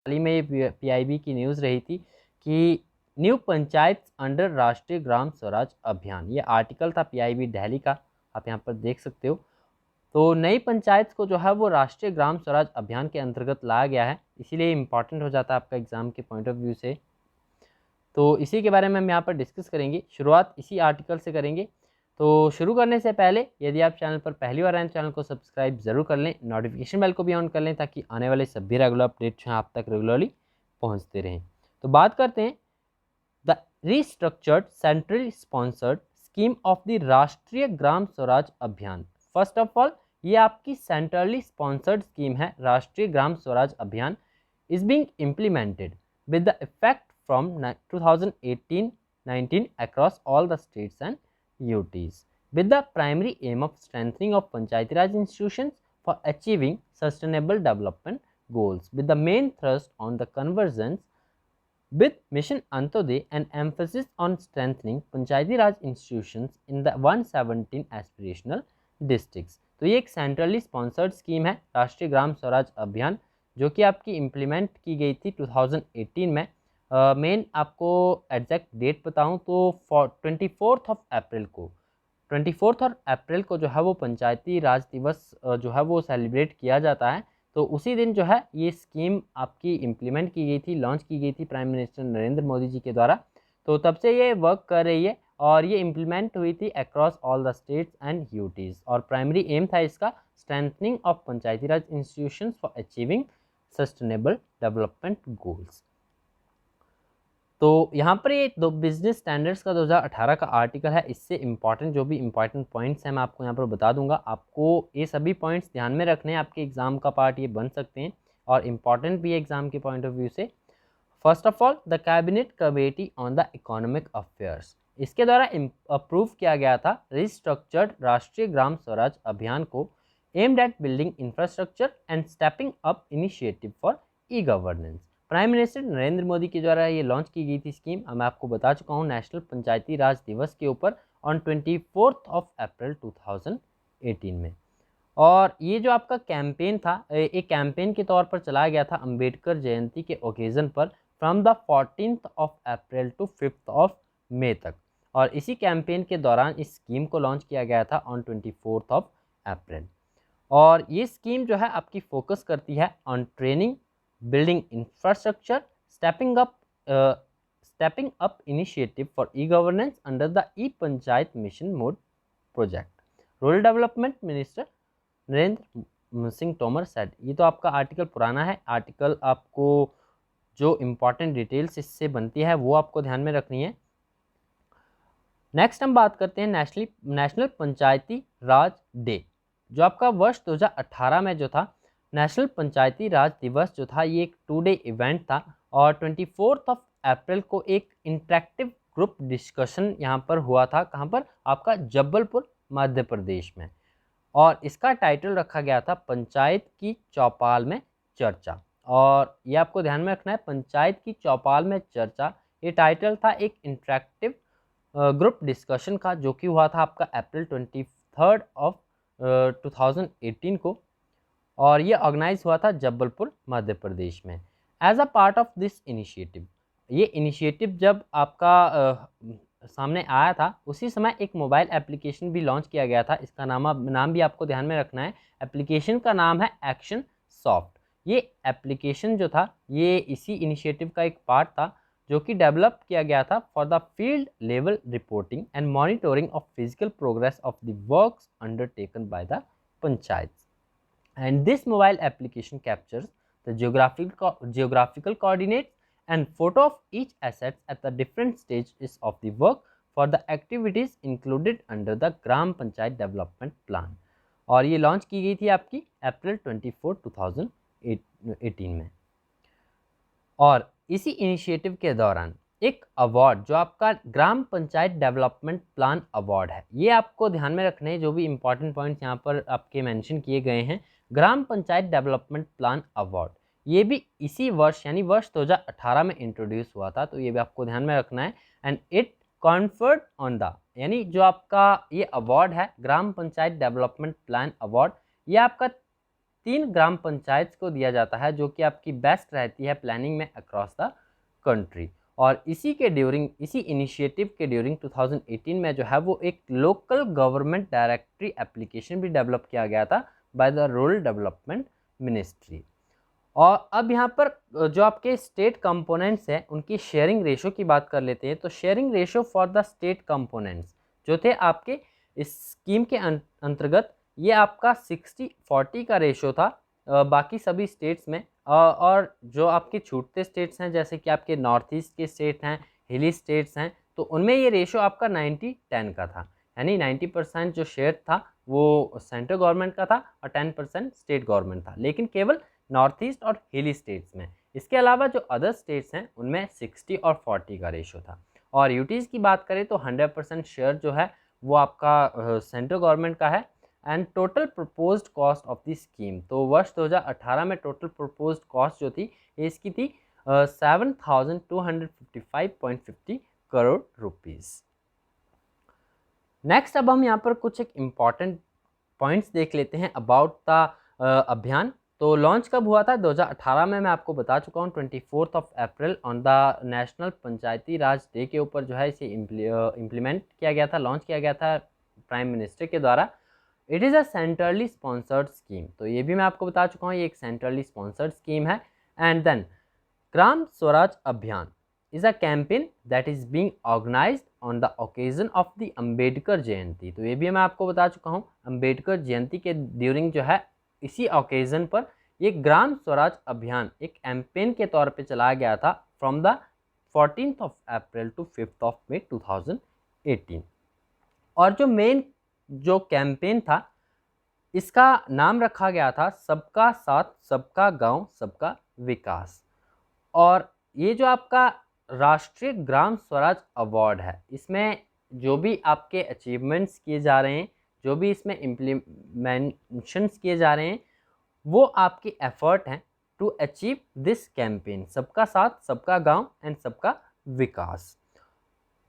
हाल ही में PIB की news रही थी कि न्यू पंचायत अंडर राष्ट्रीय ग्राम स्वराज अभियान, ये आर्टिकल था PIB दिल्ली का, आप यहाँ पर देख सकते हो। तो नई पंचायत को जो है वो राष्ट्रीय ग्राम स्वराज अभियान के अंतर्गत लाया गया है, इसीलिए इम्पॉर्टेंट हो जाता है आपका एग्जाम के पॉइंट ऑफ व्यू से। तो इसी के बारे में हम यहाँ पर डिस्कस करेंगे, शुरुआत इसी आर्टिकल से करेंगे। तो शुरू करने से पहले यदि आप चैनल पर पहली बार आए, चैनल को सब्सक्राइब जरूर कर लें, नोटिफिकेशन बेल को भी ऑन कर लें ताकि आने वाले सभी रेगुलर अपडेट जो हैं आप तक रेगुलरली पहुँचते रहें। तो बात करते हैं the restructured centrally sponsored scheme of the राष्ट्रीय ग्राम स्वराज अभियान। फर्स्ट ऑफ ऑल, ये आपकी सेंट्रली स्पॉन्सर्ड स्कीम है, राष्ट्रीय ग्राम स्वराज अभियान is being implemented with the effect from 2018-19 across all the states and UTs, with the primary aim of strengthening of Panchayati Raj institutions for achieving sustainable development goals, with the main thrust on the convergence with Mission Antyodaya and emphasis on strengthening Panchayati Raj institutions in the 117 aspirational districts। तो ये एक centrally sponsored scheme है, राष्ट्रीय ग्राम स्वराज अभियान, जो कि आपकी implement की गई थी 2018 में। मेन आपको एग्जैक्ट डेट बताऊं तो 24 अप्रैल को जो है वो पंचायती राज दिवस जो है वो सेलिब्रेट किया जाता है। तो उसी दिन जो है ये स्कीम आपकी इम्प्लीमेंट की गई थी, लॉन्च की गई थी प्राइम मिनिस्टर नरेंद्र मोदी जी के द्वारा। तो तब से ये वर्क कर रही है और ये इम्प्लीमेंट हुई थी across all the states and UTs, और प्राइमरी एम था इसका strengthening of Panchayati Raj institutions for achieving sustainable development goals. तो यहाँ पर ये दो बिजनेस स्टैंडर्ड्स का 2018 का आर्टिकल है, इससे इम्पॉर्टेंट जो भी इम्पॉर्टेंट पॉइंट्स हैं मैं आपको यहाँ पर बता दूंगा। आपको ये सभी पॉइंट्स ध्यान में रखने हैं, आपके एग्जाम का पार्ट ये बन सकते हैं और इम्पॉर्टेंट भी है एग्जाम के पॉइंट ऑफ व्यू से। First of all, the cabinet committee on the economic affairs, इसके द्वारा अप्रूव किया गया था रिस्ट्रक्चर्ड राष्ट्रीय ग्राम स्वराज अभियान को aimed at building infrastructure and stepping up initiative for e governance. Prime minister Narendra Modi के द्वारा ये लॉन्च की गई थी स्कीम, मैं आपको बता चुका हूँ नेशनल पंचायती राज दिवस के ऊपर ऑन 24 अप्रैल 2018 में। और ये जो आपका कैंपेन था, एक कैंपेन के तौर पर चलाया गया था अंबेडकर जयंती के ओकेज़न पर फ्रॉम द 14 अप्रैल टू 5 मई तक, और इसी कैंपेन के दौरान इस स्कीम को लॉन्च किया गया था ऑन 24 अप्रैल। और ये स्कीम जो है आपकी फोकस करती है on training, building infrastructure, stepping up initiative for e-governance under the e-Panchayat mission mode project. Rural Development Minister Narendra Singh Tomar said। ये तो आपका आर्टिकल पुराना है, आर्टिकल आपको जो इम्पॉर्टेंट डिटेल्स इससे बनती है वो आपको ध्यान में रखनी है। नेक्स्ट हम बात करते हैं नेशनल पंचायती राज डे, जो आपका वर्ष 2018 में जो था नेशनल पंचायती राज दिवस जो था, ये एक 2 डे इवेंट था और 24 अप्रैल को एक इंटरेक्टिव ग्रुप डिस्कशन यहाँ पर हुआ था। कहाँ पर? आपका जबलपुर मध्य प्रदेश में, और इसका टाइटल रखा गया था पंचायत की चौपाल में चर्चा। और ये आपको ध्यान में रखना है, पंचायत की चौपाल में चर्चा, ये टाइटल था एक इंटरेक्टिव ग्रुप डिस्कशन का, जो कि हुआ था आपका अप्रैल 23 2018 को, और ये ऑर्गेनाइज हुआ था जबलपुर मध्य प्रदेश में। As a part of this initiative, ये इनिशिएटिव जब आपका सामने आया था उसी समय एक मोबाइल एप्लीकेशन भी लॉन्च किया गया था। इसका नाम भी आपको ध्यान में रखना है, एप्लीकेशन का नाम है एक्शन सॉफ्ट। ये एप्लीकेशन जो था ये इसी इनिशिएटिव का एक पार्ट था, जो कि डेवलप किया गया था for the field level reporting and monitoring of physical progress of the works undertaken by the panchayat. And this mobile application captures the geographical coordinates and photo of each asset at the different stages of the work for the activities included under the Gram Panchayat Development Plan। और ये launch की गई थी आपकी अप्रैल 24 2018 में। और इसी initiative के दौरान एक अवार्ड जो आपका ग्राम पंचायत डेवलपमेंट प्लान अवार्ड है, ये आपको ध्यान में रखने हैं, जो भी इंपॉर्टेंट पॉइंट्स यहाँ पर आपके मेंशन किए गए हैं। ग्राम पंचायत डेवलपमेंट प्लान अवार्ड ये भी इसी वर्ष यानी वर्ष 2018 में इंट्रोड्यूस हुआ था, तो ये भी आपको ध्यान में रखना है। And it conferred on the, यानी जो आपका ये अवार्ड है ग्राम पंचायत डेवलपमेंट प्लान अवार्ड, ये आपका 3 ग्राम पंचायत को दिया जाता है जो कि आपकी बेस्ट रहती है प्लानिंग में अक्रॉस द कंट्री। और इसी इनिशिएटिव के ड्यूरिंग 2018 में जो है वो एक लोकल गवर्नमेंट डायरेक्टरी एप्लीकेशन भी डेवलप किया गया था by the rural development ministry. और अब यहाँ पर जो आपके स्टेट कंपोनेंट्स हैं उनकी शेयरिंग रेशो की बात कर लेते हैं। तो sharing ratio for the state components जो थे आपके इस स्कीम के अंतर्गत, ये आपका 60-40 का रेशो था बाकी सभी स्टेट्स में। और जो आपके छूटते स्टेट्स हैं जैसे कि आपके नॉर्थ ईस्ट के स्टेट हैं, हिली स्टेट्स हैं, तो उनमें ये रेशो आपका 90-10 का था, यानी 90% जो शेयर था वो सेंट्रल गवर्नमेंट का था और 10% स्टेट गवर्नमेंट था, लेकिन केवल नॉर्थ ईस्ट और हिली स्टेट्स में। इसके अलावा जो अदर स्टेट्स हैं उनमें 60 और 40 का रेशो था। और यूटीज़ की बात करें तो 100% शेयर जो है वो आपका सेंट्रल गवर्नमेंट का है। And total proposed cost of the scheme, तो वर्ष 2018 में टोटल प्रपोज्ड कॉस्ट जो थी इसकी थी 7,255.50 करोड़ रुपीज़। नेक्स्ट अब हम यहाँ पर कुछ एक इम्पॉर्टेंट पॉइंट्स देख लेते हैं अबाउट द अभियान। तो लॉन्च कब हुआ था? 2018 में मैं आपको बता चुका हूँ 24 April on the national Panchayati Raj day के ऊपर जो है इसे इम्प्लीमेंट किया गया था, लॉन्च किया गया था प्राइम मिनिस्टर के द्वारा। It is a centrally sponsored scheme, तो ये भी मैं आपको बता चुका हूँ ये एक सेंट्रली स्पॉन्सर्ड स्कीम है। And then Gram Swaraj Abhiyan is a campaign that is being organised on the occasion of the Ambedkar Jayanti, तो ये भी मैं आपको बता चुका हूँ अम्बेडकर जयंती के ड्यूरिंग जो है इसी ओकेजन पर ये ग्राम स्वराज अभियान एक कैंपेन के तौर पे चलाया गया था फ्रॉम द 14 अप्रैल टू 5 मई 2018। और जो मेन जो कैंपेन था इसका नाम रखा गया था सबका साथ सबका गांव सबका विकास। और ये जो आपका राष्ट्रीय ग्राम स्वराज अवार्ड है इसमें जो भी आपके अचीवमेंट्स किए जा रहे हैं, जो भी इसमें इम्प्लीमेंशंस किए जा रहे हैं, वो आपकी एफर्ट हैं टू अचीव दिस कैंपेन सबका साथ सबका Gaon and Sabka Vikas.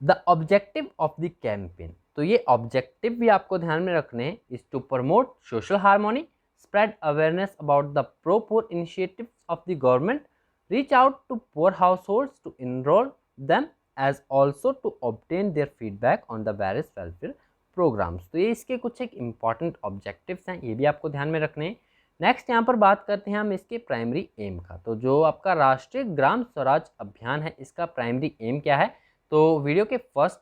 The objective of the campaign, तो ये ऑब्जेक्टिव भी आपको ध्यान में रखने हैं, is to promote social harmony, spread awareness about the pro poor initiatives of the government, reach out to poor households to enroll them as also to obtain their feedback on the various welfare programs। तो ये इसके कुछ एक important objectives हैं, ये भी आपको ध्यान में रखने हैं। नेक्स्ट यहाँ पर बात करते हैं हम इसके प्राइमरी एम का। तो जो आपका राष्ट्रीय ग्राम स्वराज अभियान है इसका प्राइमरी एम क्या है? तो वीडियो के फर्स्ट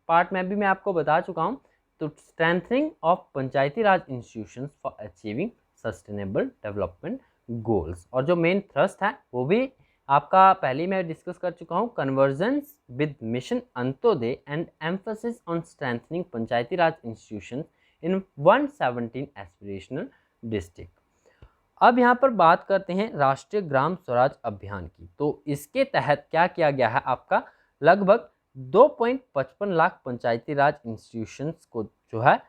पार्ट में भी मैं आपको बता चुका हूँ। तो strengthening of Panchayati Raj institutions for achieving sustainable development goals. और जो मेन थ्रस्ट है वो भी आपका पहले मैं डिस्कस कर चुका हूँ, convergence with mission Antyodaya and emphasis on strengthening Panchayati Raj institutions in 117 aspirational district. अब यहाँ पर बात करते हैं राष्ट्रीय ग्राम स्वराज अभियान की। तो इसके तहत क्या किया गया है, आपका लगभग 2.55 लाख पंचायती राज इंस्टीट्यूशंस को जो है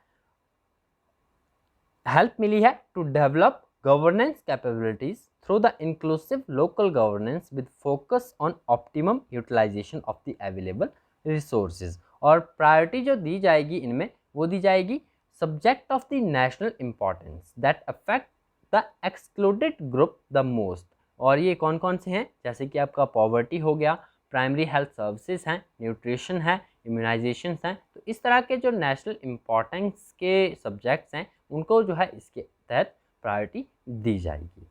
हेल्प मिली है to develop governance capabilities through the inclusive local governance with focus on optimum utilization of the available resources। और प्रायोरिटी जो दी जाएगी इनमें वो दी जाएगी subject of the national importance that affect the excluded group the most. और ये कौन कौन से हैं? जैसे कि आपका पॉवर्टी हो गया, प्राइमरी हेल्थ सर्विसेज हैं, न्यूट्रिशन है, इम्यूनाइजेशन हैं। तो इस तरह के जो नेशनल इम्पॉर्टेंस के सब्जेक्ट्स हैं उनको जो है इसके तहत प्रायोरिटी दी जाएगी।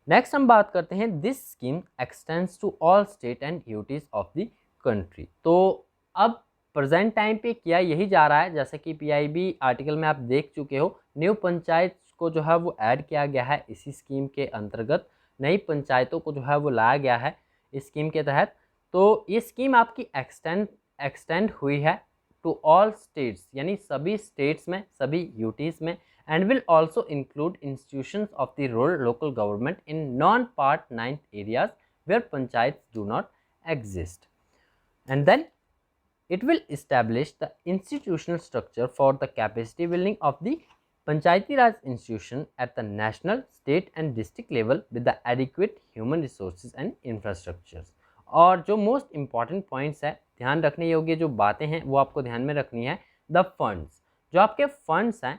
नेक्स्ट हम बात करते हैं this scheme extends to all state and UTs of the country. तो अब प्रेजेंट टाइम पे किया यही जा रहा है, जैसे कि पीआईबी आर्टिकल में आप देख चुके हो, न्यू पंचायत को जो है वो ऐड किया गया है इसी स्कीम के अंतर्गत, नई पंचायतों को जो है वो लाया गया है इस स्कीम के तहत। तो ये स्कीम आपकी एक्सटेंड हुई है टू ऑल स्टेट्स, यानी सभी स्टेट्स में, सभी यूटीज में, and will also include institutions of the rural local government in non-part 9th areas where panchayats do not exist. And then it will establish the institutional structure for the capacity building of the Panchayati Raj institution at the national, state and district level with the adequate human resources and infrastructures। और जो most important points है, ध्यान रखने योग्य जो बातें हैं वो आपको ध्यान में रखनी है। द फंड्स, जो आपके फंड्स हैं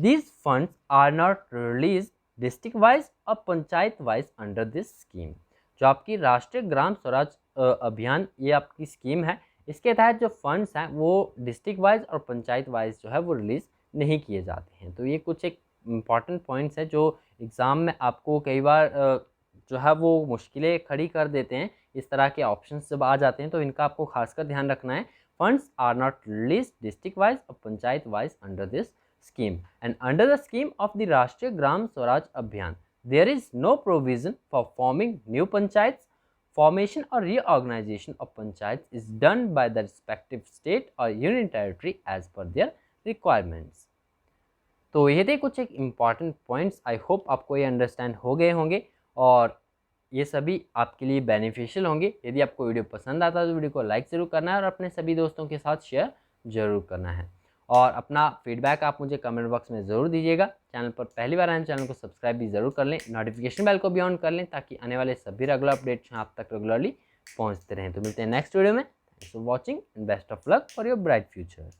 These funds are not released district wise और panchayat wise under this scheme. जो आपकी राष्ट्रीय ग्राम स्वराज अभियान ये आपकी स्कीम है, इसके तहत जो फंड्स हैं वो डिस्ट्रिक्ट वाइज और पंचायत वाइज जो है वो रिलीज़ नहीं किए जाते हैं। तो ये कुछ एक इम्पॉर्टेंट पॉइंट्स है जो एग्ज़ाम में आपको कई बार जो है वो मुश्किलें खड़ी कर देते हैं। इस तरह के ऑप्शंस जब आ जाते हैं तो इनका आपको खासकर ध्यान रखना है। Funds are not release district wise और panchayat wise under this scheme, and under the scheme of the Rashtriya Gram Swaraj Abhiyan there is no provision for forming new panchayats. Formation or reorganization of panchayats is done by the respective state or union territory as per their requirements. तो ये थे कुछ एक important points. I hope आपको ये understand हो गए होंगे और ये सभी आपके लिए बेनिफिशियल होंगे। यदि आपको वीडियो पसंद आता है तो वीडियो को लाइक ज़रूर करना है और अपने सभी दोस्तों के साथ शेयर ज़रूर करना है। और अपना फीडबैक आप मुझे कमेंट बॉक्स में ज़रूर दीजिएगा। चैनल पर पहली बार आए हैं चैनल को सब्सक्राइब भी ज़रूर कर लें, नोटिफिकेशन बेल को भी ऑन कर लें ताकि आने वाले सभी रेगुलर अपडेट्स आप तक रेगुलरली पहुंचते रहें। तो मिलते हैं नेक्स्ट वीडियो में। Thanks for watching and best of luck for your bright future.